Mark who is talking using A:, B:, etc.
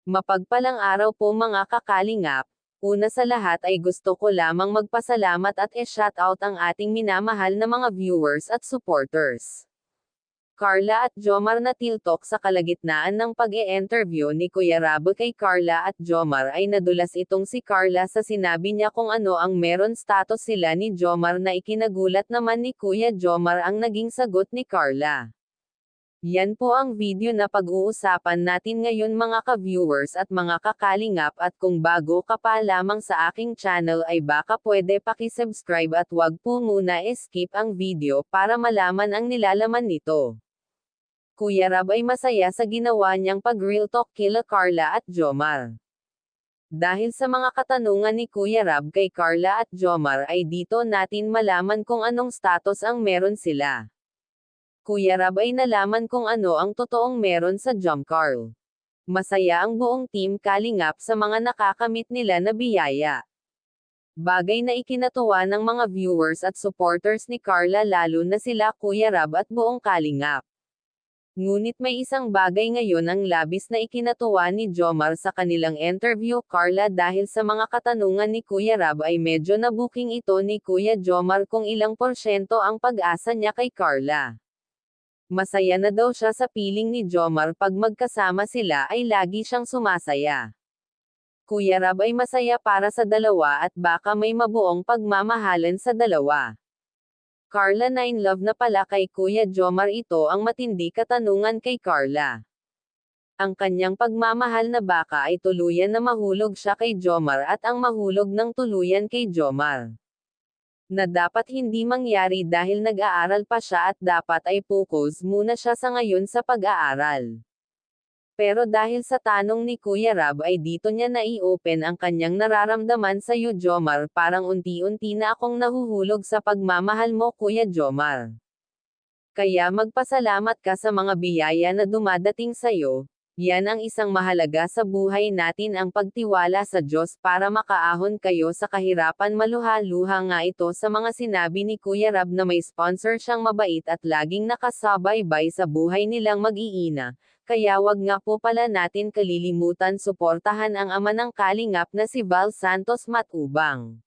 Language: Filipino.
A: Mapagpalang araw po mga kakalingap. Una sa lahat ay gusto ko lamang magpasalamat at i-shoutout ang ating minamahal na mga viewers at supporters. Carla at Jomar natiltok sa kalagitnaan ng pag-e-interview ni Kuya Rab kay Carla at Jomar ay nadulas itong si Carla sa sinabi niya kung ano ang meron status sila ni Jomar na ikinagulat naman ni Kuya Jomar ang naging sagot ni Carla. Yan po ang video na pag-uusapan natin ngayon mga ka-viewers at mga kakalingap at kung bago ka pa lamang sa aking channel ay baka pwede paki-subscribe at wag po muna skip ang video para malaman ang nilalaman nito. Kuya Rab ay masaya sa ginawa niyang pag-real talk kila Carla at Jomar. Dahil sa mga katanungan ni Kuya Rab kay Carla at Jomar ay dito natin malaman kung anong status ang meron sila. Kuya Rab ay nalaman kung ano ang totoong meron sa Jomcar. Masaya ang buong team Kalingap sa mga nakakamit nila na biyaya. Bagay na ikinatuwa ng mga viewers at supporters ni Carla lalo na sila Kuya Rab at buong Kalingap. Ngunit may isang bagay ngayon ang labis na ikinatuwa ni Jomar sa kanilang interview Carla dahil sa mga katanungan ni Kuya Rab ay medyo nabuking ito ni Kuya Jomar kung ilang porsyento ang pag-asa niya kay Carla. Masaya na daw siya sa piling ni Jomar pag magkasama sila ay lagi siyang sumasaya. Kuya Rab ay masaya para sa dalawa at baka may mabuong pagmamahalan sa dalawa. Carla 9 love na pala kay Kuya Jomar ito ang matindi katanungan kay Carla. Ang kanyang pagmamahal na baka ay tuluyan na mahulog siya kay Jomar at ang mahulog ng tuluyan kay Jomar. Na dapat hindi mangyari dahil nag-aaral pa siya at dapat ay focus muna siya sa ngayon sa pag-aaral. Pero dahil sa tanong ni Kuya Rab ay dito niya na-i-open ang kanyang nararamdaman sa iyo Jomar parang unti-unti na akong nahuhulog sa pagmamahal mo Kuya Jomar. Kaya magpasalamat ka sa mga biyaya na dumadating sa iyo. Yan ang isang mahalaga sa buhay natin ang pagtiwala sa Diyos para makaahon kayo sa kahirapan maluha-luha nga ito sa mga sinabi ni Kuya Rab na may sponsor siyang mabait at laging nakasabaybay sa buhay nilang mag-iina. Kaya wag nga po pala natin kalilimutan suportahan ang ama ng Kalingap na si Val Santos Matubang.